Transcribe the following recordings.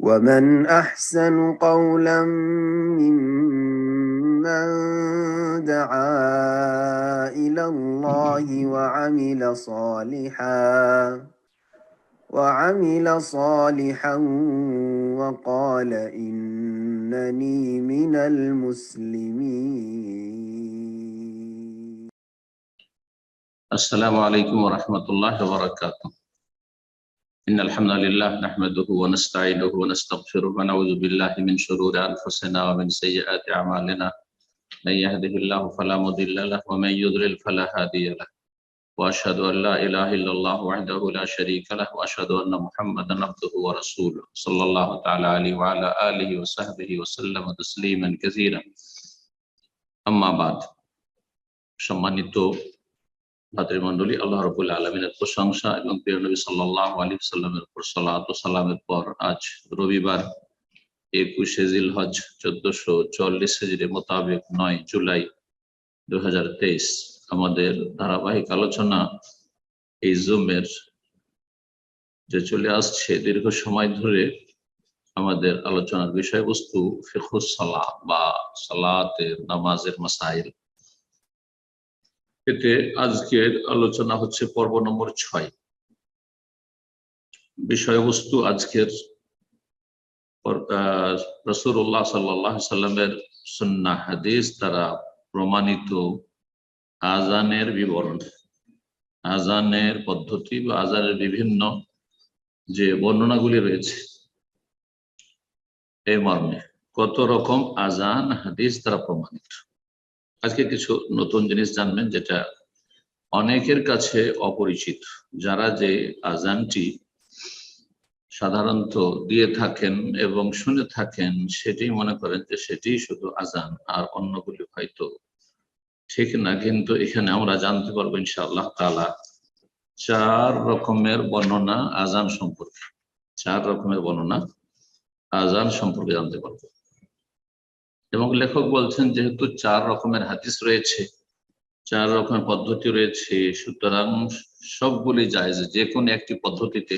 ومن أحسن قولا ممن دعا إلى الله وعمل صالحا وقال إنني من المسلمين. السلام عليكم ورحمة الله وبركاته. إن الحمد لله نحمده ونستعينه ونستغفره ونعوذ بالله من شرور أنفسنا ومن سيئات أعمالنا. من يهده الله فلا مضل له ومن يضلل فلا هادي له. وأشهد أن لا إله إلا الله وحده لا شريك له وأشهد أن محمدا عبده ورسوله صلى الله تعالى عليه وعلى آله وصحبه وسلم تسليما كثيرا. أما بعد. সম্মানিত ভাতৃমণ্ডলী, আল্লাহ রাব্বুল আলামিনের প্রশংসা এবং প্রিয় নবী সাল্লাল্লাহু আলাইহি ওয়াসাল্লামের উপর সালাত ও সালামের পর আজ রবিবার 21শে জিলহজ 1440 হিজরি মোতাবেক 9 জুলাই 2023 আমাদের ধারাবাহিক আলোচনা এই জুমের যে চলে আসছে দীর্ঘ সময় ধরে আমাদের আলোচনার বিষয়বস্তু ফিকহুস সালাহ বা সালাতের নামাজের মাসাইল। এতে আজকের আলোচনা হচ্ছে পর্ব নম্বর 6। বিষয়বস্তু আজকের রাসূলুল্লাহ সাল্লাল্লাহু আলাইহি সাল্লামের সুন্নাহ হাদিস দ্বারা প্রমাণিত আযানের বিবরণ, আযানের পদ্ধতি বা আযানের বিভিন্ন যে বর্ণনাগুলি রয়েছে এই মর্মে কত রকম আযান হাদিস দ্বারা প্রমাণিত। আজকে কিছু নতুন জিনিস জানবেন যেটা অনেকের কাছে অপরিচিত। যারা যে আযানটি সাধারণত দিয়ে থাকেন এবং শুনে থাকেন সেটি মনে করেন যে সেটি শুধু আযান, আর অন্যগুলি হয়তো ঠিক না। কিন্তু এখানে আমরা জানতে পারবো ইনশাআল্লাহ তাআলা 4 রকমের বর্ণনা আযান সম্পর্কে। 4 রকমের বর্ণনা আযান সম্পর্কে জানতে পারবো। এবং লেখক বলছেন যেহেতু 4 রকমের হাদিস রয়েছে, 4 রকমের পদ্ধতি রয়েছে, সুতরাং সবগুলি জায়েজ, যে কোনো একটি পদ্ধতিতে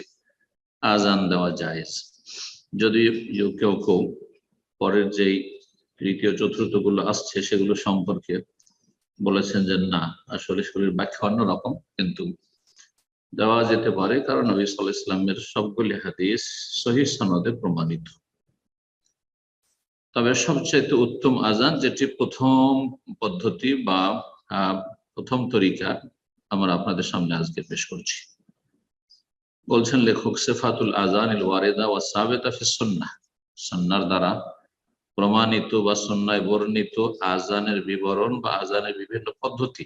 আযান দেওয়া জায়েজ। যদি কেউ কেউ পরের যেই তৃতীয় চতুর্থ গুলো আসছে সেগুলো সম্পর্কে বলেছেন যে না, আসলে শরীর ব্যাখ্যা অন্যরকম, কিন্তু দেওয়া যেতে পারে, কারণ নবী সাল্লাল্লাহু আলাইহি ওয়াসাল্লামের সবগুলি হাদিস সহিহ সনদে প্রমাণিত। তবে সবচেয়ে উত্তম আযান যেটি প্রথম পদ্ধতি বা প্রথম তরিকা আমরা আপনাদের সামনে আজকে পেশ করছি। বলছেন লেখক, সিফাতুল আযানিল ওয়ারিদা ওয়া সাবিতা ফিস সুন্নাহ, সুন্নাহর দ্বারা প্রমাণিত বা সুন্নাহয় বর্ণিত আযানের বিবরণ বা আযানের বিভিন্ন পদ্ধতি।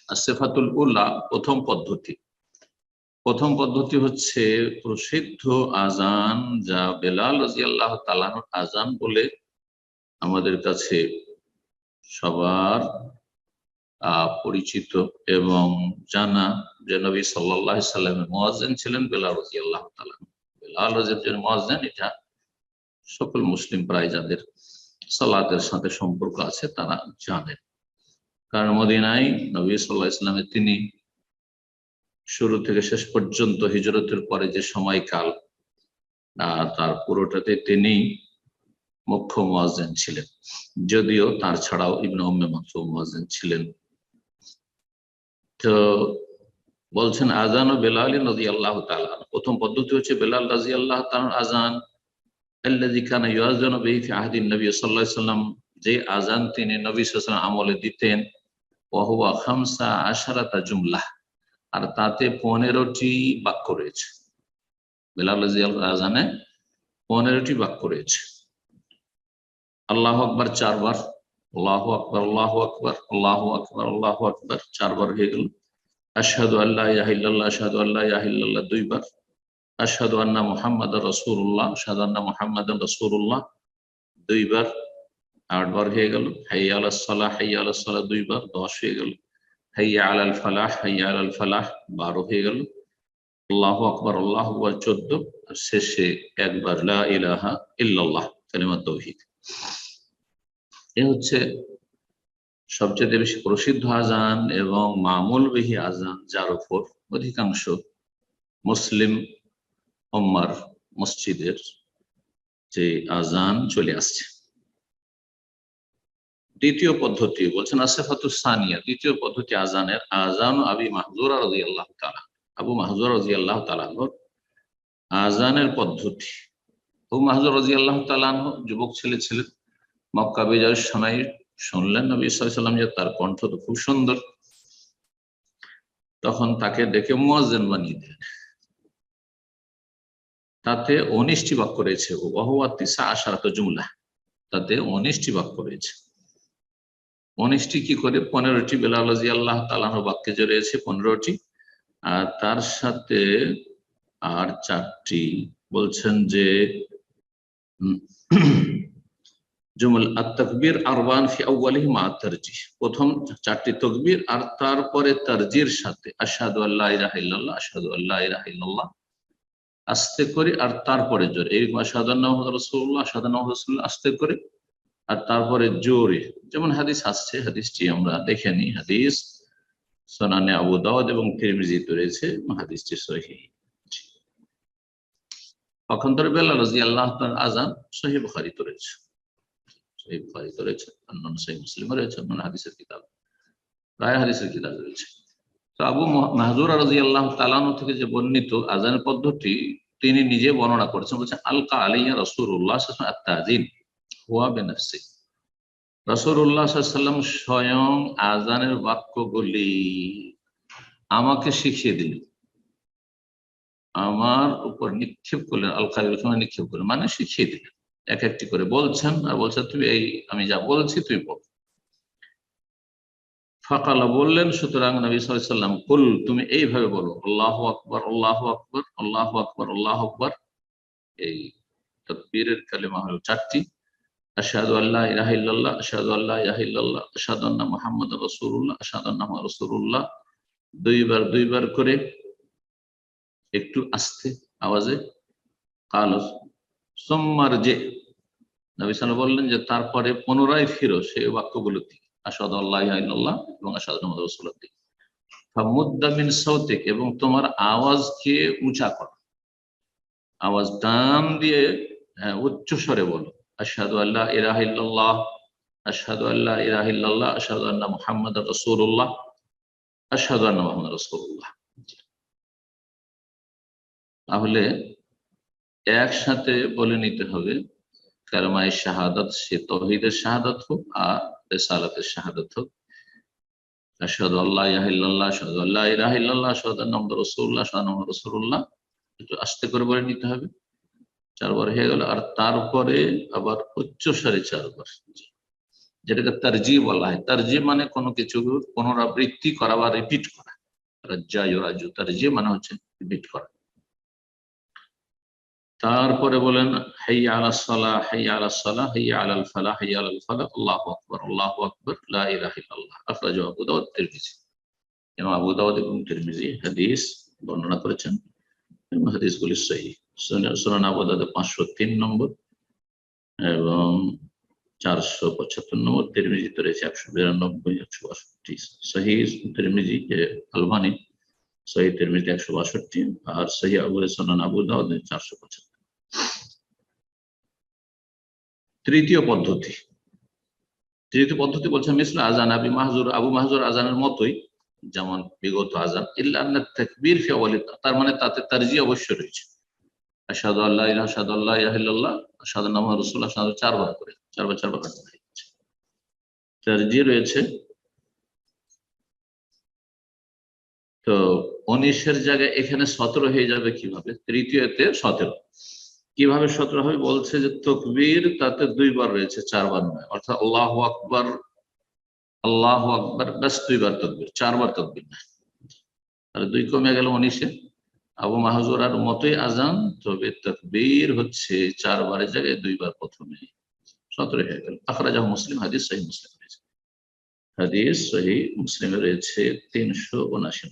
আর সিফাতুল উলা প্রথম পদ্ধতি। প্রথম পদ্ধতি হচ্ছে প্রসিদ্ধ আযান, যা বেলাল রাদিয়াল্লাহু তাআলা আযান বলে আমাদের কাছে সবার পরিচিত এবং জানা, যে নবী সাল্লাল্লাহু আলাইহি সাল্লামের মুয়াজ্জিন ছিলেন বেলাল রাদিয়াল্লাহু তাআলা। বেলাল রাদিয়াল্লাহু মুয়াজ্জিন, এটা সকল মুসলিম প্রায় যাদের সালাতের সাথে সম্পর্ক আছে তারা জানেন। কারণ মদিনায় নবী সাল্লাল্লাহু আলাইহি সাল্লামের তিনি শুরু থেকে শেষ পর্যন্ত হিজরতের পরে যে সময়কাল, তার পুরোটাতে তিনি মুখ্য মুয়াজ্জিন ছিলেন, যদিও তার ছাড়াও ইবনে উম্মে মাকতুম মুয়াজ্জিন ছিলেন। তো বলছেন আযান ও বেলাল রাদিয়াল্লাহু তাআলা, প্রথম পদ্ধতি হচ্ছে বেলাল রাদিয়াল্লাহু তাআলার আযান, আল্লাযী কানা ইউআযানু বিহি ফি আহদিন নবী সাল্লাল্লাহু আলাইহি ওয়াসাল্লাম, যে আযান তিনি নবী সাল্লাল্লাহু আলাইহি ওয়াসাল্লাম আমলে দিতেন। ওয়া হুয়া 15 জুমলাহ, আর তাতে 15টি বাক্য রয়েছে। বেলাল রাদিয়াল্লাহু আযানে 15টি বাক্য রয়েছে। আল্লাহু আকবার 4 বার, আল্লাহু আকবার আল্লাহু আকবার আল্লাহু আকবার আল্লাহু আকবার 4 বার হয়ে গেল। আশহাদু আল্লা ইলাহা ইল্লাল্লাহ আশহাদু আল্লা ইলাহা ইল্লাল্লাহ 2 বার। আশহাদু আন্না মুহাম্মাদার রাসূলুল্লাহ আশহাদু আন্না মুহাম্মাদান রাসূলুল্লাহ 2 বার, 8 বার হয়ে গেল। হাইয়া আলাস সালাহ হাইয়া আলাস সালাহ 2 বার, 10 হয়ে গেল। হাইয়া আলাল ফালাহ হাইয়া আলাল ফালাহ 12 হয়ে গেল। আল্লাহু আকবার আল্লাহু আকবার 14, আর শেষে একবার লা ইলাহা ইল্লাল্লাহ, কালিমাত তাওহীদ। এ হচ্ছে সবচেয়ে বেশি প্রসিদ্ধ আযান এবং মামুল বিহি আযান, যার উপর অধিকাংশ মুসলিম উম্মার মসজিদের যে আজান চলে আসছে। দ্বিতীয় পদ্ধতি বলছেন আসিফাতুস সানিয়া, দ্বিতীয় পদ্ধতি আজানের, আজান আবি মাহজুরা রাদিয়াল্লাহু তাআলা, আবু মাহজুরা রাদিয়াল্লাহু তাআলা আজানের পদ্ধতি। আবু মাহজুর রাদিয়াল্লাহু তাআলা যুবক ছেলে ছিলেন। মক্কা বিজয়ের সময় শুনলেন নবী সাল্লাল্লাহু আলাইহি ওয়াসাল্লাম যে তার কণ্ঠ তো খুব সুন্দর, তখন তাকে ডেকে মুয়াজ্জিন বানিয়ে দিলেন। তাতে 19টি বাক্য রয়েছে, ওয়াহুয়া 19 জুমলা, তাতে 19টি বাক্য রয়েছে। 19টি কি করে, 15টি বেলাল রাদিয়াল্লাহু তাআলা বাক্যে যে রয়েছে 15টি, আর তার সাথে আর 4টি বলছেন যে জুমল আত-তাকবীর আরবান ফি আউয়ালিহি মা আত-তারজিহ, প্রথম 4টি তাকবীর আর তারপরে তারজির সাথে আশহাদু আল্লা ইলাহা ইল্লাল্লাহ, আশহাদু আল্লা ইলাহা ইল্লাল্লাহ আস্তে করে, আর তারপরে জোরে, এই আশহাদু আন্না মুহাম্মাদুর রাসূলুল্লাহ, আশহাদু আন্না মুহাম্মাদুর রাসূলুল্লাহ আস্তে করে, আর তারপরে জোরে। যেমন হাদিস আসছে, হাদিসটি আমরা দেখে নিই। হাদিস সুনানে আবু দাউদ এবং তিরমিজিতে রয়েছে, হাদিসটি সহিহ। পক্ষান্তরে বেলাল রাদিয়াল্লাহু তাআলা আযান সহিহ বুখারীতে রয়েছে, সহিহ বুখারীতে রয়েছে, অন্যান্য সহিহ মুসলিমে রয়েছে, অন্যান্য হাদিসের কিতাব, প্রায় হাদিসের কিতাব রয়েছে। তো আবু মাহজুরা রাদিয়াল্লাহু তাআলা থেকে যে বর্ণিত আযানের পদ্ধতি, তিনি নিজে বর্ণনা করেছেন, বলছেন আলকা আলাইয়া রাসূলুল্লাহ সাল্লাল্লাহু আলাইহি ওয়াসাল্লাম আত-তাযিন হুয়া বিনাফসি, রাসূলুল্লাহ সাল্লাল্লাহু আলাইহি ওয়াসাল্লাম স্বয়ং আযানের বাক্যগুলি আমাকে শিখিয়ে দিলেন, আমার উপর নিক্ষেপ করলেন, আলকা নিক্ষেপ করলেন মানে শিখিয়ে দিলেন, এক একটি করে বলছেন আর বলছেন তুমি এই আমি যা বলছি তুই বল। ফাকালা বললেন, সুতরাং নবী সাল্লাল্লাহু আলাইহি ওয়াসাল্লাম কুল, তুমি এইভাবে বলো, আল্লাহু আকবার আল্লাহু আকবার আল্লাহু আকবার আল্লাহু আকবার, এই তাকবীরের কালিমা হলো 4টি, আশহাদু আল্লা ইলাহা ইল্লাল্লাহ, আশহাদু আল্লা ইলাহা ইল্লাল্লাহ, আশহাদু আন্না মুহাম্মাদুর রাসূলুল্লাহ, আশহাদু আন্না মুহাম্মাদুর রাসূলুল্লাহ, দুইবার করে, একটু আস্তে আওয়াজে। কাল সুম্মার যে, নবী সাল্লাল্লাহু আলাইহি ওয়াসাল্লাম বললেন যে তারপরে পুনরায় ফিরো সেই বাক্যগুলোর দিকে, আশহাদু আল্লা ইলাহা ইল্লাল্লাহ এবং আশহাদু আন্না মুহাম্মাদুর রাসূলুল্লাহ দিকে। ফামুদ্দা মিন সাওতিক, এবং তোমার আওয়াজকে উঁচা করো, আওয়াজ টান দিয়ে উচ্চ স্বরে বলো, আশহাদু আল্লা ইলাহা ইল্লাল্লাহ, আশহাদু আল্লা ইলাহা ইল্লাল্লাহ, আশহাদু আন্না মুহাম্মাদুর রাসূলুল্লাহ, আশহাদু আন্না মুহাম্মাদুর রাসূলুল্লাহ। তাহলে একসাথে বলে নিতে হবে, কালেমায়ে শাহাদাত, সে তাওহীদের শাহাদাত হোক আর রিসালাতের শাহাদাত হোক। আশহাদু আল্লা ইলাহা ইল্লাল্লাহ, আশহাদু আল্লা ইলাহা ইল্লাল্লাহ, আশহাদু আন্না মুহাম্মাদুর রাসূলুল্লাহ, আশহাদু আন্না মুহাম্মাদুর রাসূলুল্লাহ, একটু আস্তে করে বলে নিতে হবে। 4 বার হয়ে গেল, আর তারপরে আবার উচ্চ স্বরে 4 বার, যেটাকে তারজি বলা হয়। তারজি মানে কোনো কিছু পুনরাবৃত্তি করা বা রিপিট করা, রাজ্জা ইউরাজু, তারজি মানে হচ্ছে রিপিট করা। তারপরে বলেন হাইয়া আলাস সালাহ, হাইয়া আলাস সালাহ, হাইয়া আলাল ফালাহ, হাইয়া আলাল ফালাহ, আল্লাহু আকবার আল্লাহু আকবার, লা ইলাহা ইল্লাল্লাহ। আখরাজাহু আবু দাউদ তিরমিজি, এবং আবু দাউদ এবং তিরমিজি হাদিস বর্ণনা করেছেন, এবং হাদিসগুলি সহিহ। সুনান আবু দাউদ 503 নম্বর এবং 475 নম্বর, তিরমিজিতে রয়েছে 192, 162। সহিহ তিরমিজি আলবানী সহিহ তিরমিজি 162, আর সহিহ সুনান আবু দাউদ 475। তৃতীয় পদ্ধতি বলছেন মিসল আজান আবি মাহজুর, আবু মাহজুর আজানের মতোই, যেমন বিগত আজান, ইল্লা আন্না তাকবীর ফি আওয়ালি, তার মানে তাতে তারজি অবশ্য রয়েছে, আশহাদু আল্লা ইলাহা, আশহাদু আল্লা ইলাহা ইল্লাল্লাহ, আশহাদু আন্না মুহাম্মাদুর রাসূলুল্লাহ, 4 বার করে, 4 বার তারজি রয়েছে। তো 19-এর জায়গায় এখানে 17 হয়ে যাবে কিভাবে? তৃতীয়তে 17 কিভাবে 17 হবে? বলছে যে তাকবীর তাতে 2 বার রয়েছে, 4 বার নয়, অর্থাৎ আল্লাহু আকবার ব্যাস 2 বার তাকবীর, 4 বার তাকবীর না। তাহলে 2 কমে গেল 19-এ। আবু মাহজুরার মতোই আজান, তবে তাকবীর হচ্ছে 4 বারের জায়গায় 2 বার প্রথমে, 17 হয়ে গেল। আখরাজাহু মুসলিম, হাদিস সহিহ মুসলিম রয়েছে, হাদিস সহিহ মুসলিমে রয়েছে 379।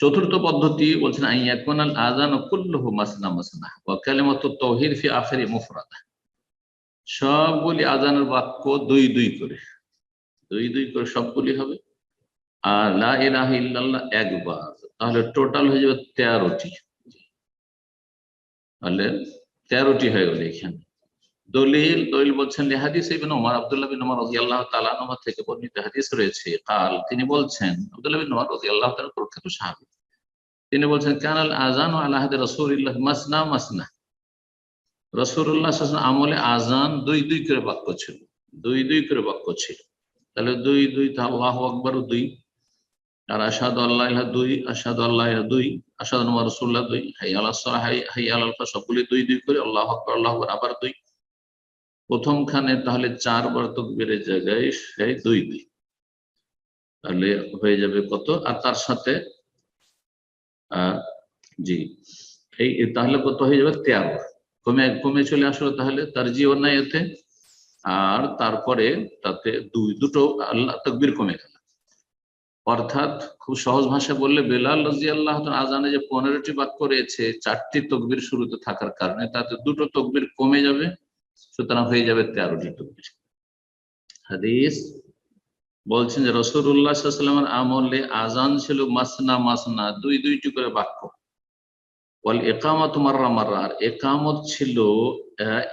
চতুর্থ পদ্ধতি বলছেন আইয়াকুনাল আযানু কুল্লুহু মাসনা মাসনা ওয়া কালিমাতুত তাওহীদ ফি আখিরি মুফরাদা, সবগুলি আযানের বাক্য 2 করে, 2 করে সবগুলি হবে, আর লা ইলাহা ইল্লাল্লাহ একবার, তাহলে টোটাল হয়ে যাবে 13টি। তাহলে 13টি হয়ে গেল এখানে। দলিল দলিল বলছেন হাদিস ইবনে ওমর, আব্দুল্লাহ বিন ওমর রাদিয়াল্লাহু তাআলা আনহু থেকে বর্ণিত হাদিস রয়েছে। তিনি বলছেন, আব্দুল্লাহ বিন ওমর রাদিয়াল্লাহু তাআলা প্রখ্যাত সাহাবী, তিনি বলছেন কানাল আযানু আলা আহদি রাসূলিল্লাহ মাসনা মাসনা। রাসূলুল্লাহ সাল্লাল্লাহু আলাইহি ওয়াসাল্লাম আমলে আযান দুই দুই করে বাক্য ছিল, দুই দুই করে বাক্য ছিল। তাহলে দুই দুই, তা আল্লাহু আকবার দুই, আর আশহাদু আল্লা ইলাহা দুই, আশহাদু আল্লা ইলাহা দুই, আশহাদু আন্না রাসূলুল্লাহ দুই, হাইয়া আলাস সালাহ হাইয়া আলাল ফালাহ সবগুলি দুই দুই করে, আল্লাহু আকবার আল্লাহু আকবার আবার দুই। প্রথমখানে তাহলে 4 বার তাকবীরের জায়গায় সেই দুই দুই, তাহলে হয়ে যাবে কত? আর তার সাথে জি এই তাহলে কত হয়ে যাবে? 13। কমে কমে চলে আসলো তাহলে তারজিহ নাই এতে। আর তারপরে তাতে দুটো আল্লাহ তাকবীর কমে গেল। অর্থাৎ খুব সহজ ভাষায় বললে বেলাল রাদিয়াল্লাহু তাআলা আযানে যে 15টি বাক্য রয়েছে 4টি তাকবীর শুরুতে থাকার কারণে তাতে দুটো তাকবীর কমে যাবে, সুতরাং হয়ে যাবে 13টি তাকবীর। হাদিস বলছেন যে রাসূলুল্লাহ সাল্লাল্লাহু আলাইহি ওয়াসাল্লামের আমলে আযান ছিল মাসনা মাসনা, দুই দুইটি করে বাক্য। ওয়াল ইকামাতু মাররা মাররা, আর ইকামত ছিল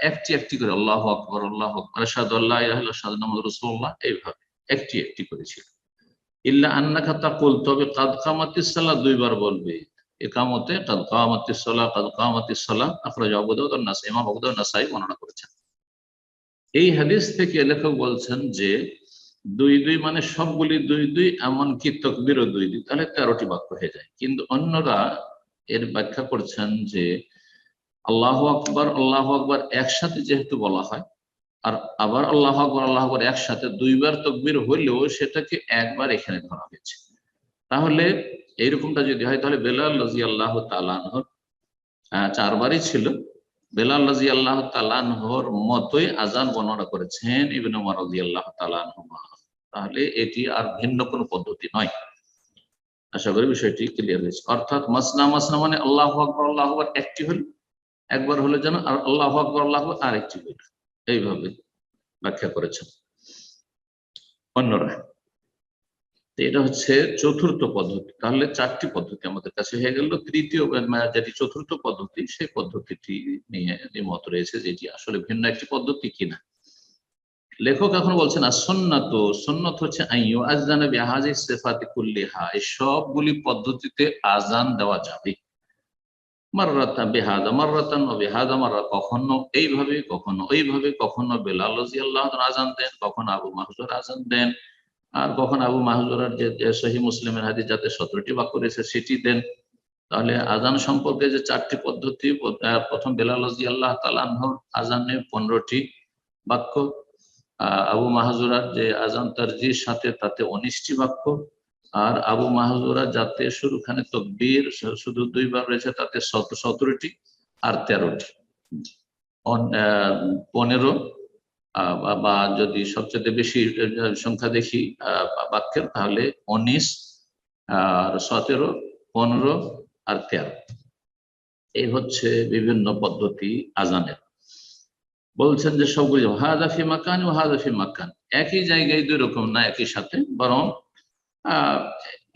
একটি একটি করে, আল্লাহু আকবার আল্লাহু আকবার আশহাদু আল্লা ইলাহা ইল্লাল্লাহ আশহাদু আন্না মুহাম্মাদুর রাসূলুল্লাহ, এইভাবে একটি একটি করে ছিল। ইল্লা আন্নাকা তাকুল, তবে কাদ কামাতিস সালাহ দুইবার বলবে ইকামতে, কাদ কামাতিস সালাহ কাদ কামাতিস সালাহ। আখরাজ আবু দাউদ আর নাসাই, ইমাম আবু দাউদ নাসাই বর্ণনা করেছেন। এই হাদিস থেকে লেখক বলছেন যে দুই দুই মানে সবগুলি দুই দুই, এমনকি তাকবীরও দুই দুই, তাহলে 13টি বাক্য হয়ে যায়। কিন্তু অন্যরা এর ব্যাখ্যা করছেন যে আল্লাহু আকবার একসাথে যেহেতু বলা হয়, আর আবার আল্লাহু আকবার একসাথে দুইবার তাকবীর হলেও সেটাকে একবার এখানে ধরা হয়েছে। তাহলে এইরকমটা যদি হয় তাহলে বেলাল রাদিয়াল্লাহু তাআলা আনহু 4 বারই ছিল। বেলাল রাদিয়াল্লাহু তাআলা আনহুর মতই আযান বর্ণনা করেছেন ইবনে ওমর রাদিয়াল্লাহু তাআলা আনহুমা। তাহলে এটি আর ভিন্ন কোনো পদ্ধতি নয়। আশা করি বিষয়টি ক্লিয়ার হয়েছে। অর্থাৎ মাসনা মাসনা মানে আল্লাহু আকবার একটি হলো, একবার হলো যেন, আর আল্লাহু আকবার আরেকটি হলো, এইভাবে ব্যাখ্যা করেছেন অন্যরা। এটা হচ্ছে চতুর্থ পদ্ধতি। তাহলে 4টি পদ্ধতি আমাদের কাছে হয়ে গেল। তৃতীয় যেটি চতুর্থ পদ্ধতি, সেই পদ্ধতিটি নিয়ে মত রয়েছে যেটি আসলে ভিন্ন একটি পদ্ধতি কিনা। লেখক এখন বলছেন আর সুন্নাত, সুন্নাত হচ্ছে আইয়ু আযানা বিহাযিহি সিফাতি কুল্লিহা, এই সবগুলি পদ্ধতিতে আযান দেওয়া যাবে। মাররাতান বিহাযা মাররাতান ওয়া বিহাযা মাররা, কখনো এইভাবে কখনো ওইভাবে, কখনো বেলাল রাদিয়াল্লাহু তাআলা আযান দেন, কখনো আবু মাহযুর আযান দেন, আর কখন আবু মাহজুরার যে সহিহ মুসলিমের হাদিস যাতে 17টি বাক্য রয়েছে সেটি দেন। তাহলে আযান সম্পর্কে যে 4টি পদ্ধতি, প্রথম বেলাল রাদিয়াল্লাহু তাআলা আনহুর আযানে 15টি বাক্য, আবু মাহজুরার যে আযান তারজির সাথে তাতে 19টি বাক্য, আর আবু মাহজুরা যাতে শুরুখানে তাকবীর শুধু দুইবার রয়েছে তাতে 17টি, আর 13টি 15, বা যদি সবচেয়ে বেশি সংখ্যা দেখি বাক্যের তাহলে 19, আর 17, 15 আর 13। এই হচ্ছে বিভিন্ন পদ্ধতি আযানের। বলছেন যে সবগুলি হাযা ফি মাকান ওয়া হাযা ফি মাকান, একই জায়গায় দুই রকম না একই সাথে, বরং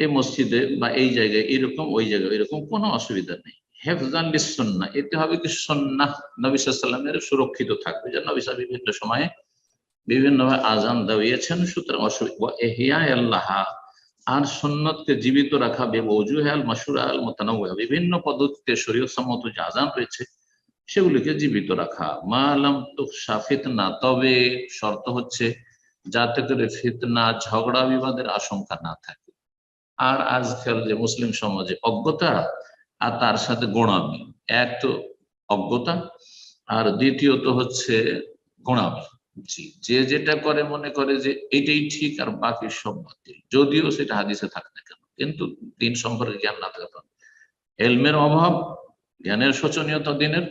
এই মসজিদে বা এই জায়গায় এরকম, ওই জায়গায় এরকম, কোনো অসুবিধা নেই। হেফজান লিস সুন্নাহ, এতে হবে কি সুন্নাহ নবী সাল্লাল্লাহু আলাইহি ওয়াসাল্লামের সুরক্ষিত থাকবে, যে নবী সাল্লাল্লাহু বিভিন্ন সময়ে বিভিন্নভাবে আযান দিয়েছেন, সুতরাং অসুবিধা। ইহয়া আল্লাহ, আর সুন্নতকে জীবিত রাখা, বিওজুহাল মাশহুরা আল মুতানাওয়া, বিভিন্ন পদ্ধতিতে শরীয়ত সম্মত যে আযান রয়েছে সেগুলিকে জীবিত রাখা। মা লাম তুখশা ফিতনা, তবে শর্ত হচ্ছে যাতে করে ফিতনা ঝগড়া বিবাদের আশঙ্কা না থাকে। আর আজকাল যে মুসলিম সমাজে অজ্ঞতা আর তার সাথে গোঁড়ামি, এক তো অজ্ঞতা, আর দ্বিতীয়ত হচ্ছে গোঁড়ামি। জি, যে যেটা করে মনে করে যে এটাই ঠিক আর বাকি সব বাতিল, যদিও সেটা হাদিসে থাকে না কেন, কিন্তু দিন সম্পর্কে জ্ঞান না থাকা, এলমের অভাব, জ্ঞানের শোচনীয়তা দিনের,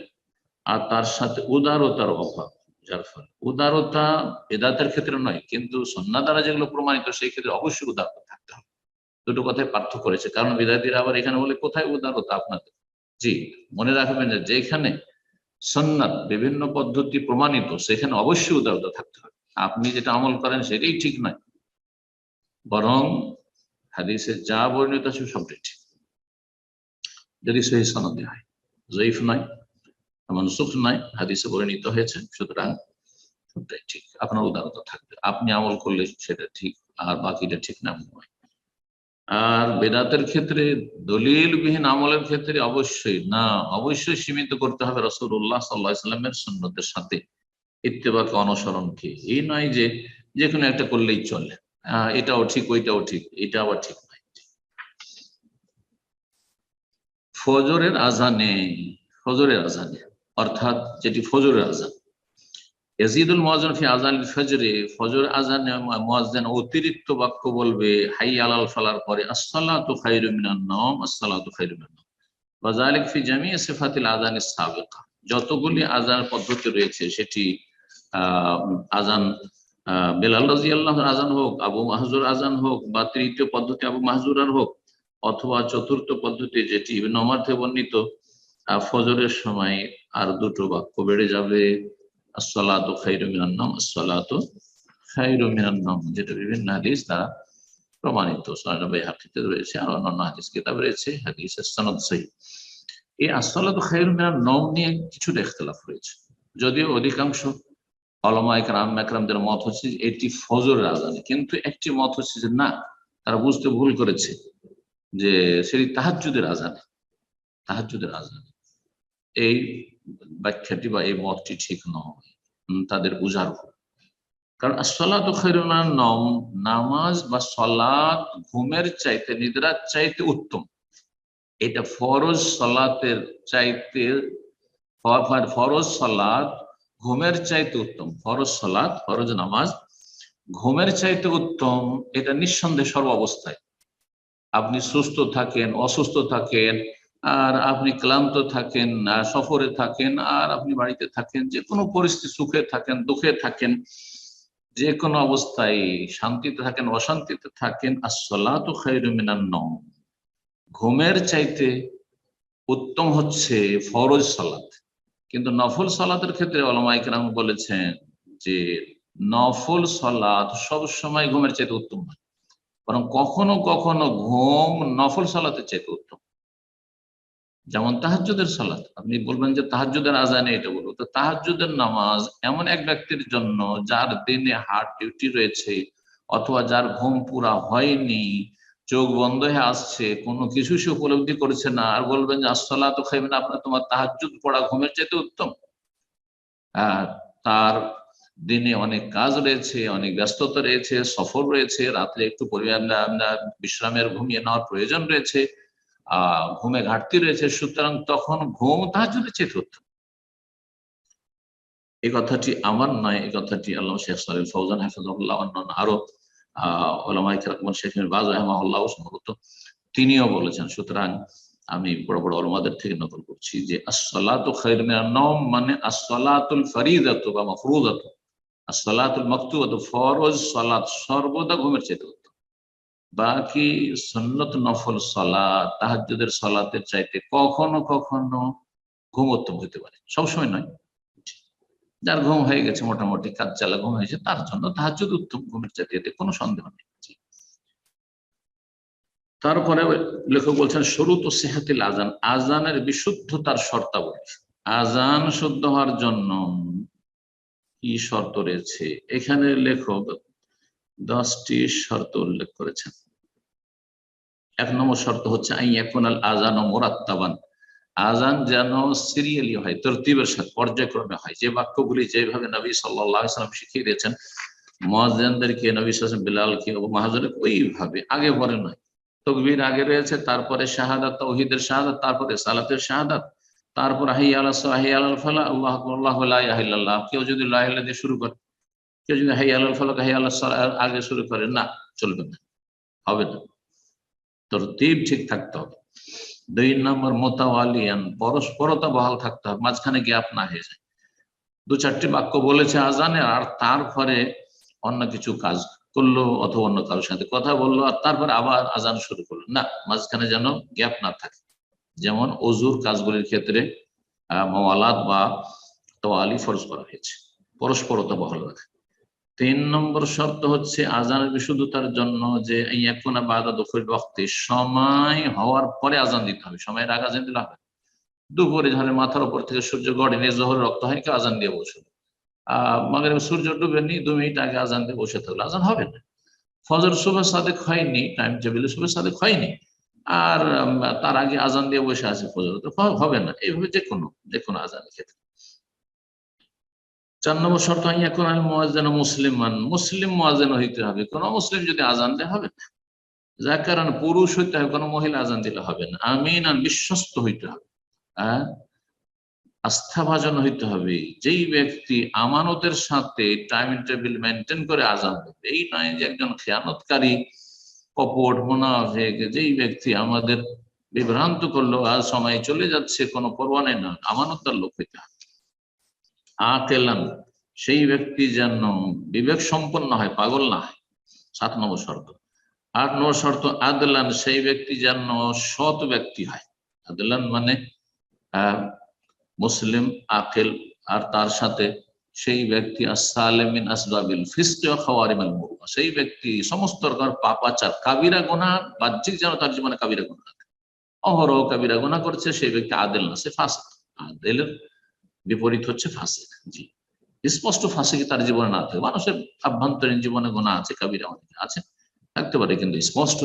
আর তার সাথে উদারতার অভাব, যার ফলে উদারতা বেদাতের ক্ষেত্রে নয়, কিন্তু সুন্নাহ দ্বারা যেগুলো প্রমাণিত সেই ক্ষেত্রে অবশ্যই উদারতা থাকতে হবে। দুটো কথায় পার্থক্য করেছে, কারণ বিদাতীরা আবার এখানে বলে কোথায় উদারতা আপনাদের। জি, মনে রাখবেন যে যেখানে সুন্নাত বিভিন্ন পদ্ধতি প্রমাণিত সেখানে অবশ্যই উদারতা থাকতে হবে। আপনি যেটা আমল করেন সেটাই ঠিক নয়, বরং হাদিসে যা বর্ণিত আছে সবটাই ঠিক, যদি সহিহ সনদে হয়, জয়ীফ নয়। মানসুখ নয়, হাদিসে পরিণত হয়েছে, সুতরাং সবটাই ঠিক। আপনার উদারতা থাকবে, আপনি আমল করলে সেটা ঠিক, আর বাকিটা ঠিক না নয়। আর বেদাতের ক্ষেত্রে, দলিলবিহীন আমলের ক্ষেত্রে অবশ্যই সীমিত করতে হবে রাসূলুল্লাহ সাল্লাল্লাহু আলাইহি ওয়াসাল্লামের সুন্নতের সাথে, ইত্তেবাকে, অনুসরণকে। এই নয় যে যে কোনো একটা করলেই চলে, এটাও ঠিক ওইটাও ঠিক, এটা আবার ঠিক নয়। ফজরের আজানে অর্থাৎ যেটি ফজরের আজান, ইয়াজিদুল মুয়াজ্জিন ফি আযানিল ফজরে, ফজর আযানে মুয়াজ্জিন অতিরিক্ত বাক্য বলবে হাইয়া আলাল ফালার পরে, আসসালাতু খায়রুম মিনান নাওম, আসসালাতু খায়রুম মিনান নাওম, ওয়া যালিকা ফি জামিই সিফাতিল আযানিস সাবিকা। যতগুলি আযান পদ্ধতি রয়েছে, সেটি আযান বেলাল রাদিয়াল্লাহু আনহু আযান হোক, আবু মাহজুর আযান হোক, বা তৃতীয় পদ্ধতি আবু মাহজুরার হোক, অথবা চতুর্থ পদ্ধতি যেটি ইবনে ওমর থেকে বর্ণিত, ফজরের সময় আর দুটো বাক্য বেড়ে যাবে, আসসালাতু খায়রুম মিনান নাওম, আসসালাতু খায়রুম মিনান নাওম, যেটা বিভিন্ন হাদিস দ্বারা প্রমাণিত। সুনান বাইহাকিতে রয়েছে, আর অন্যান্য হাদিস কিতাবে রয়েছে, হাদিসের সনদ সহিহ। এই আসসালাতু খায়রুম মিনান নাওম নিয়ে কিছুটা ইখতিলাফ রয়েছে, যদিও অধিকাংশ উলামা একরামদের মত হচ্ছে এটি ফজরের আযান, কিন্তু একটি মত হচ্ছে যে না, তারা বুঝতে ভুল করেছে, যে সেটি তাহাজ্জুদের আযান। এই ব্যাখ্যাটি বা এই মতটি ঠিক নয়, তাদের বুঝার ভুল। কারণ আসসালাতু খায়রুম মিনান নাওম, নামাজ বা সালাত ঘুমের চাইতে, নিদ্রার চাইতে উত্তম। এটা ফরজ সালাতের চাইতে, ফরজ সালাত ঘুমের চাইতে উত্তম, ফরজ নামাজ ঘুমের চাইতে উত্তম, এটা নিঃসন্দেহে সর্ব অবস্থায়। আপনি সুস্থ থাকেন, অসুস্থ থাকেন, আর আপনি ক্লান্ত থাকেন, সফরে থাকেন, আর আপনি বাড়িতে থাকেন, যে কোনো পরিস্থিতি, সুখে থাকেন, দুঃখে থাকেন, যে কোনো অবস্থায় শান্তিতে থাকেন, অশান্তিতে থাকেন, আসসালাতু খায়রুম মিনান নাওম, ঘুমের চাইতে উত্তম হচ্ছে ফরজ সালাত। কিন্তু নফল সালাতের ক্ষেত্রে উলামায়ে কেরাম বলেছেন যে নফল সালাত সব সময় ঘুমের চাইতে উত্তম নয়, বরং কখনো কখনো ঘুম নফল সালাতের চাইতে উত্তম। যেমন তাহাজ্জুদের সালাত, আপনি বলবেন যে তাহাজ্জুদের আযানে এটা বলবো, তো তাহাজ্জুদের নামাজ এমন এক ব্যক্তির জন্য যার দিনে হার্ট ডিউটি রয়েছে, অথবা যার ঘুম পুরা হয়নি, চোখ বন্ধ হয়ে আসছে, কোনো কিছু সে উপলব্ধি করছে না, আর বলবেন যে আসসালাতু খায়রুম, আপনার তোমার তাহাজ্জুদ পড়া ঘুমের চাইতে উত্তম। তার দিনে অনেক কাজ রয়েছে, অনেক ব্যস্ততা রয়েছে, সফর রয়েছে, রাত্রে একটু বিশ্রামের ঘুমিয়ে নেওয়ার প্রয়োজন রয়েছে, ঘুমে ঘাটতি রয়েছে, সুতরাং তখন ঘুম তাহাজ্জুদের চেয়ে উত্তম। এই কথাটি আমার নয়, এই কথাটি আল্লামা শেখ সালেহ ফৌজান হাফিজাহুল্লাহ, অন্যান্য আরো উলামায়ে কেরাম, শেখ বাজ রাহিমাহুল্লাহ সম্ভবত তিনিও বলেছেন। সুতরাং আমি বড় বড় উলামাদের থেকে নকল করছি যে আসসালাতু খায়রুম মিনান নাওম মানে আসসালাতুল ফরিদাতু বা মাফরুদাতু, আসসালাতুল মাকতুবাতু, ফরজ সালাত সর্বদা ঘুমের চাইতে উত্তম। বাকি সুন্নত নফল সালাত, তাহাজ্জুদের সালাতের চাইতে কখনো কখনো ঘুম উত্তম হতে পারে, সবসময় নয়। যার ঘুম হয়ে গেছে, মোটামুটি কাজ চালা ঘুম হয়েছে, তার জন্য তাহাজ্জুদ উত্তম, ঘুমের চাইতে, এতে কোনো সন্দেহ নেই। তারপরে লেখক বলছেন শুরুতু সিহাতিল আযান, আযানের বিশুদ্ধতার শর্তাবলী। আযান শুদ্ধ হওয়ার জন্য কি শর্ত রয়েছে, এখানে লেখক 10টি শর্ত উল্লেখ করেছেন। 1 নম্বর শর্ত হচ্ছে আইয়াকুনাল আযানু মুরাত্তাবান, আযান যেন সিরিয়ালি হয়, তরতিবের সাথে, পর্যায়ক্রমে হয়। যে বাক্যগুলি যেভাবে নবী সাল্লাল্লাহু আলাইহি ওয়াসাল্লাম শিখিয়ে দিয়েছেন মুয়াজ্জিনদেরকে, নবী সাল্লাল্লাহু আলাইহি ওয়াসাল্লাম বিলালকে, আবু মাহজুরকে, ওইভাবে, আগে পরে নয়। তাকবীর আগে রয়েছে, তারপরে শাহাদাত, তাওহীদের শাহাদাত, তারপরে সালাতের শাহাদাত, তারপর হাইয়া আলাস সালাহ, হাইয়া আলাল ফালাহ, আল্লাহু আকবার, আল্লাহু লা ইলাহা ইল্লাল্লাহ। কেউ যদি লা ইলাহা ইল্লাল্লাহ দিয়ে শুরু করে, কেউ যদি হাইয়া আলাল ফালাহ, হাইয়া আলাস সালাহ আগে শুরু করে, না, চলবে না, হবে না, তরতিব ঠিক থাকতে হবে। 2 নম্বর মুতাওয়ালিয়ান, পরস্পরতা বহাল থাকতে হবে, মাঝখানে গ্যাপ না হয়ে যায়। 2-4টি বাক্য বলেছে আজানে, আর তারপরে অন্য কিছু কাজ করলো, অথবা অন্য কারোর সাথে কথা বললো, আর তারপরে আবার আজান শুরু করলো, না, মাঝখানে যেন গ্যাপ না থাকে। যেমন অজুর কাজগুলির ক্ষেত্রে মাওয়ালাত বা তাওয়ালি ফরজ করা হয়েছে, পরস্পরতা বহাল রাখা। 3 নম্বর শর্ত হচ্ছে আজানের বিশুদ্ধতার জন্য যে ইয়াকুনা বাদা দুখুল ওয়াক্তি, সময় হওয়ার পরে আজান দিতে হবে, সময়ের আগে আজান দিলে হবে। দুপুরে ধরে মাথার উপর থেকে সূর্য গড়েনি, জোহর রক্ত হয়নি, কেউ আজান দিয়ে বসে, মাগরিব সূর্য ডুবেনি, 2 মিনিট আগে আজান দিয়ে বসে থাকলে আজান হবে না। ফজর শুভ সাদেক হয়নি, টাইম টেবিলে শুভ সাদেক হয়নি, আর তার আগে আজান দিয়ে বসে আছে ফজর, তো হবে না। এইভাবে যে কোনো আজানের ক্ষেত্রে। 4 নম্বর শর্ত, এখন মুয়াজ্জিন মুসলিমান, মুসলিম মুয়াজ্জিন হইতে হবে। কোন মুসলিম যদি আজান দেয় হবে না। যার কারণে পুরুষ হইতে হবে, কোনো মহিলা আজান দিলে হবে না। আমিনান, বিশ্বস্ত হইতে হবে, আস্থাভাজন হইতে হবে। যেই ব্যক্তি আমানতের সাথে টাইম টেবিল মেনটেন করে আজান দেবে, এই নয় যে একজন খেয়ানতকারী, কপট, মুনাফিক, যেই ব্যক্তি আমাদের বিভ্রান্ত করলো, আজ সময় চলে যাচ্ছে, কোনো পরোয়া নেই, না, আমানতদার লোক হইতে হবে। আকেলান, সেই ব্যক্তি যেন বিবেক সম্পন্ন হয়, পাগল না হয়, 7 নম্বর শর্ত। 8 নম্বর শর্ত, আদলান, সেই ব্যক্তি যেন সৎ ব্যক্তি হয়। আদলান মানে মুসলিম, আকেল, আর তার সাথে সেই ব্যক্তি আস-সালিমিন আসবাবিল ফিসকি ওয়া খাওয়ারিমিল মুরুয়া, সেই ব্যক্তি সমস্ত রকম পাপাচার, কাবিরা গুনাহ, বাহ্যিক যেন তার জীবনে কাবিরা গুনাহ, অহরহ কাবিরা গুনাহ করছে, সেই ব্যক্তি আদেল না, সে ফাসিক। আদেলের বিপরীত হচ্ছে ফাসিক। জি, স্পষ্ট ফাসিক তার জীবনে না থাকে। মানুষের আভ্যন্তরীণ জীবনে গুনাহ আছে, কাবিরা অনেক আছে, থাকতে পারে, কিন্তু স্পষ্ট।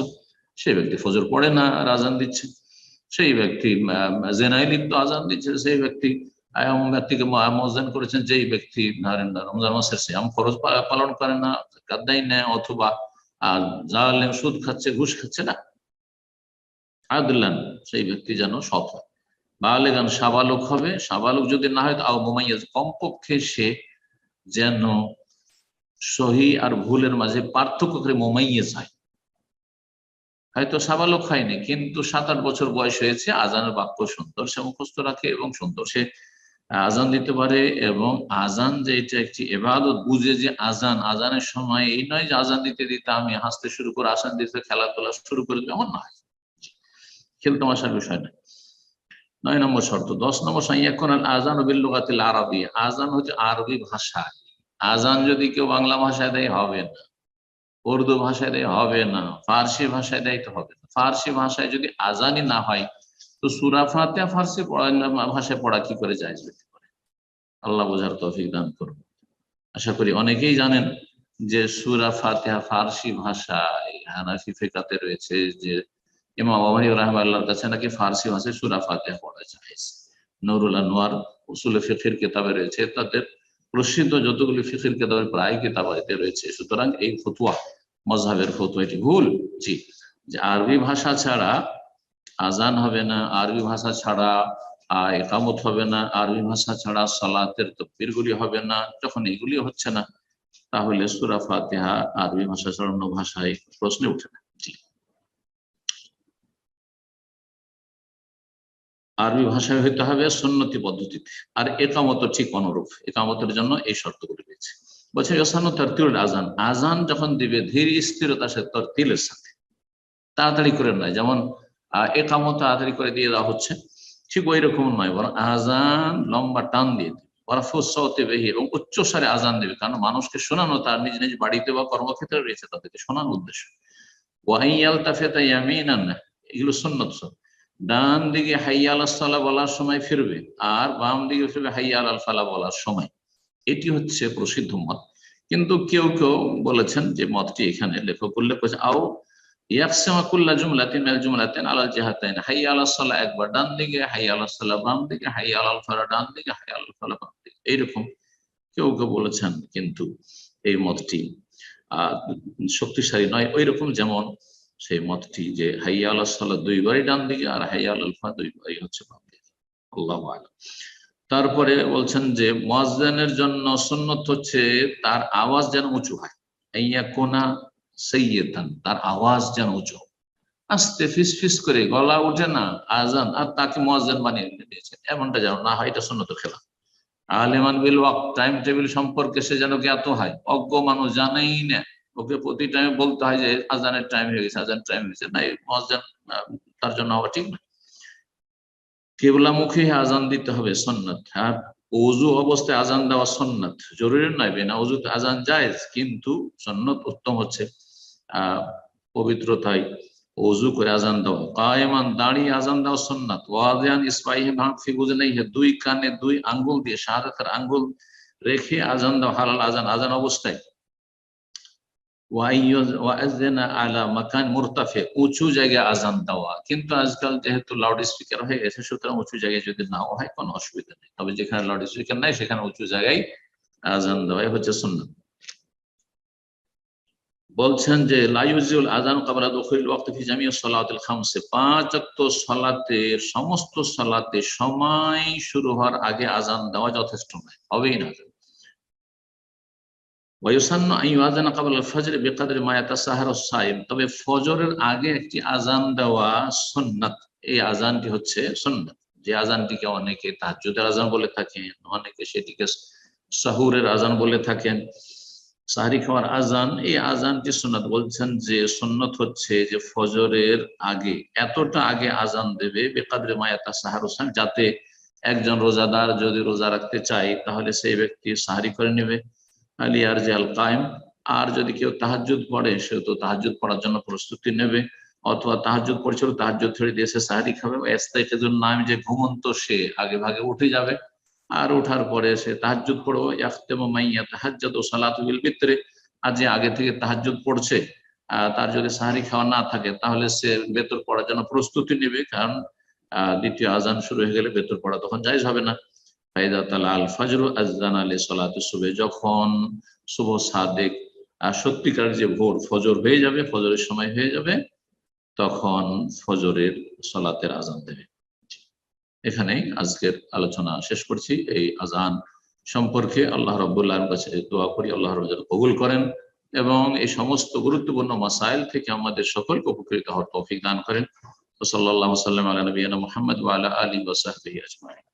সেই ব্যক্তি ফজর পড়ে না আর আজান দিচ্ছে, সেই ব্যক্তি জেনায় লিপ্ত আজান দিচ্ছে, সেই ব্যক্তি ব্যক্তিকে মুয়াজ্জিন করেছেন, যেই ব্যক্তি রমজান মাসের সিয়াম ফরজ পালন করে না, যাকাত দেয় না, অথবা জালেম, সুদ খাচ্ছে, ঘুষ খাচ্ছে না। আদলান, সেই ব্যক্তি যেন সৎ হয়। বালেগান, সাবালক হবে, সাবালক যদি না হয় তাও মুমাইয়াজ, কমপক্ষে সে যেন সহি আর ভুলের মাঝে পার্থক্য করে মুমাইয়াজ হয়। হয়তো সাবালক হয়নি, কিন্তু 7-8 বছর বয়স হয়েছে, আজানের বাক্য সুন্দর সে মুখস্থ রাখে এবং সুন্দর সে আজান দিতে পারে। এবং আজান যে এটা একটি ইবাদত, বুঝে যে আজানের সময় এই নয় যে আজান দিতে দিতে আমি হাসতে শুরু করে, আজান দিতে খেলাধুলা শুরু করে দেবে, এমন নয়, খেলতামাশার বিষয় না। 9 নম্বর শর্ত। 10 নম্বর, এখন আজান বিল লুগাতিল আরাবিয়া, আজান হচ্ছে আরবি ভাষা। আজান যদি কেউ বাংলা ভাষায় দেয় হবে না, উর্দু ভাষায় দেয় হবে না, ফার্সি ভাষায় দেয় তো হবে না। ফার্সি ভাষায় যদি আজানই না হয়, তো সূরা ফাতিহা ফার্সি ভাষায় পড়া কি করে যায় যেতে পারে? আল্লাহ বোঝার তৌফিক দান করুন। আশা করি অনেকেই জানেন যে সূরা ফাতিহা ফার্সি ভাষায় হানাফি ফিকাতে রয়েছে যে ইমাম আবু হানিফা রাহিমাহুল্লাহর কাছে নাকি ফার্সি ভাষায় সূরা ফাতিহা পড়া জায়েজ। নুরুল আনওয়ার উসুল ফিকহের কিতাবে রয়েছে, তাদের প্রসিদ্ধ যতগুলি ফিকহের কিতাবের প্রায় কিতাবাতে রয়েছে। সুতরাং এই ফতোয়া, মাযহাবের ফতোয়া, এটি ভুল। জি, যে আরবি ভাষা ছাড়া আজান হবে না, আরবি ভাষা ছাড়া ইকামত হবে না, আরবি ভাষা ছাড়া সালাতের তাকবীর গুলি হবে না, যখন এগুলি হচ্ছে না, তাহলে সূরা ফাতিহা আরবি ভাষা ছাড়া অন্য ভাষায় প্রশ্নে উঠে না। জি, আরবি ভাষায় হইতে হবে সুন্নতি পদ্ধতিতে, আর একামত ঠিক অনুরূপ। একামতের জন্য এই শর্তগুলি রয়েছে। বলছে ইয়াসানু তারতিলুল আজান, আজান যখন দিবে ধীর স্থিরতার সাথে, তারতিলের সাথে, তাড়াতাড়ি করে নয়। যেমন একামত তাড়াতাড়ি করে দিয়ে দেওয়া হচ্ছে, ঠিক ওই রকম নয়, বরং আজান লম্বা টান দিয়ে দেবে, ওয়ারাফুসসাউতি বিহি, এবং উচ্চস্বরে আজান দেবে, কারণ মানুষকে শোনানো, তার নিজ নিজ বাড়িতে বা কর্মক্ষেত্রে রয়েছে, তাদেরকে শোনানোর উদ্দেশ্য। ওয়াইয়ালতাফিতা ইয়ামিনান, এগুলো সুন্নত। ডান দিকে হাইয়া আলাস সালাহ বলার সময় ফিরবে, আর বাম দিকে ফিরবে হাইয়া আলাল ফালাহ বলার সময়। এটি হচ্ছে প্রসিদ্ধ মত। কিন্তু কেউ কেউ বলেছেন যে মতটি এখানে লেখক উল্লেখ করেছে, আও ইয়াকসিমা কুল্লা জুমলাতিন মিনাল জুমলাতাইন আলাল জিহাতাইন, হাইয়া আলাস সালাহ একবার ডান দিকে, হাইয়া আলাস সালাহ বাম দিকে, হাইয়া আলাল ফালাহ ডান দিকে, হাইয়া আলাল ফালাহ বাম দিকে, এইরকম কেউ কেউ বলেছেন। কিন্তু এই মতটি শক্তিশালী নয়। ওই রকম যেমন সেই মতটি যে হাইয়া আলাস সালাহ 2 বারই ডান দিকে, আর হাইয়া আলাল ফালাহ 2 বারই হচ্ছে বাম দিকে। আল্লাহু আ'লাম। তারপরে বলছেন যে মুয়াজ্জিনের জন্য সুন্নত হচ্ছে তার আওয়াজ যেন উঁচু হয়, আইয়াকুনা সাইয়্যিদান, তার আওয়াজ যেন উঁচু, আস্তে ফিস ফিস করে গলা ওঠে না আজান, আর তাকে মুয়াজ্জিন বানিয়ে দিয়েছে, এমনটা যেন না হয়, এটা সুন্নতের খেলাফ। আলিমান বিল ওয়াক্ত, টাইম টেবিল সম্পর্কে সে যেন জ্ঞাত হয়। অজ্ঞ মানুষ জানেই না, ওকে প্রতি টাইমে বলতে হয় যে আজানের টাইম হয়ে গেছে, আজান টাইম হয়ে গেছে, না, এই মুয়াজ্জিন তার জন্য হওয়া ঠিক না। কিবলামুখী আজান দিতে হবে, সুন্নাত। আর ওযু অবস্থায় আজান দেওয়া সুন্নাত, জরুরি নয়, বিনা ওযুতে আজান জায়েজ, কিন্তু সুন্নাত উত্তম হচ্ছে পবিত্রতায় ওযু করে আজান দাও, কায়েমান দাঁড়িয়ে আজান দাও সুন্নাত, ওয়াদিয়ান ইসবাইহিমা ফি উযুনাইহি দুই কানে দুই আঙ্গুল দিয়ে শাহাদাতের আঙ্গুল রেখে আজান দাও হালাল আজান আজান অবস্থায়, ওয়াইয়াযনা আলা মাকান মুরতাফি উঁচু জায়গায় আজান দেওয়া। কিন্তু আজকাল যেহেতু লাউড স্পিকার হয়ে গেছে সুতরাং উঁচু জায়গায় যদি নাও হয় কোনো অসুবিধা নেই, তবে যেখানে লাউড স্পিকার নাই সেখানে উঁচু জায়গায় আজান দেওয়াই হচ্ছে সুন্নাত। বলছেন যে লা ইউজিউল আযান ক্বাবলা দুখুলিল ওয়াক্তি ফি জামিই সালাতিল খামসে, পাঁচ ওয়াক্ত সালাতের সমস্ত সালাতে সময় শুরু হওয়ার আগে আজান দেওয়া যথেষ্ট নয়, হবেই না। ওয়ায়ুসান্নু আন ইউআযানা ক্বাবলাল ফজর বিকদরি মা ইয়াতাসাহারু সাইম, তবে ফজরের আগে একটি আজান দেওয়া সুন্নাত। এই আজানটি হচ্ছে সুন্নাত, যে আজানটিকে অনেকে তাহাজ্জুদের আজান বলে থাকেন, অনেকে সেটিকে সাহুরের আজান বলে থাকেন, সাহরি খাওয়ার আজান। এই আজানটি সুন্নাত। বলছেন যে সুন্নাত হচ্ছে যে ফজরের আগে এতটা আগে আজান দেবে বিকদরি মা ইয়াতাসাহারু সাইম, যাতে একজন রোজাদার যদি রোজা রাখতে চায় তাহলে সেই ব্যক্তি সাহরি করে নেবে, আলিয়ারজাল কায়েম। আর যদি কেউ তাহাজ্জুদ পড়ে সে তো তাহাজ্জুদ পড়ার জন্য প্রস্তুতি নেবে, অথবা তাহাজ্জুদ পড়ছিল তাহাজ্জুদ ছেড়ে দিয়ে সে সাহরি খাবে। ইস্তাইকাজুন নাম, যে ঘুমন্ত সে আগে ভাগে উঠে যাবে, আর ওঠার পরে সে তাহাজ্জুদ পড়বে। ইয়াখতামু মাইয়া তাহাজ্জুদ সালাতু বিল বিত্রে, আর যে আগে থেকে তাহাজ্জুদ পড়ছে তার যদি সাহরি খাওয়া না থাকে তাহলে সে বেতর পড়ার জন্য প্রস্তুতি নেবে, কারণ দ্বিতীয় আজান শুরু হয়ে গেলে বেতর পড়া তখন জায়েজ হবে না। ফাইদা তালা আল ফজর আযানা লিসালাতিস সুবহ, যখন শুভ সাদেক সত্যিকার যে ভোর ফজর হয়ে যাবে, ফজরের সময় হয়ে যাবে, তখন ফজরের সালাতের আজান দেবে। এখানেই আজকের আলোচনা শেষ করছি। এই আজান সম্পর্কে আল্লাহ রাব্বুল আলামিনের কাছে দোয়া করি আল্লাহ রাব্বুল আলামিন কবুল করেন এবং এই সমস্ত গুরুত্বপূর্ণ মাসাইল থেকে আমাদের সকলকে উপকৃত হওয়ার তৌফিক দান করেন। সাল্লাল্লাহু আলা নবিয়িনা মুহাম্মদ ওয়া আলা আলিহি ওয়া সাহবিহি আজমাইন।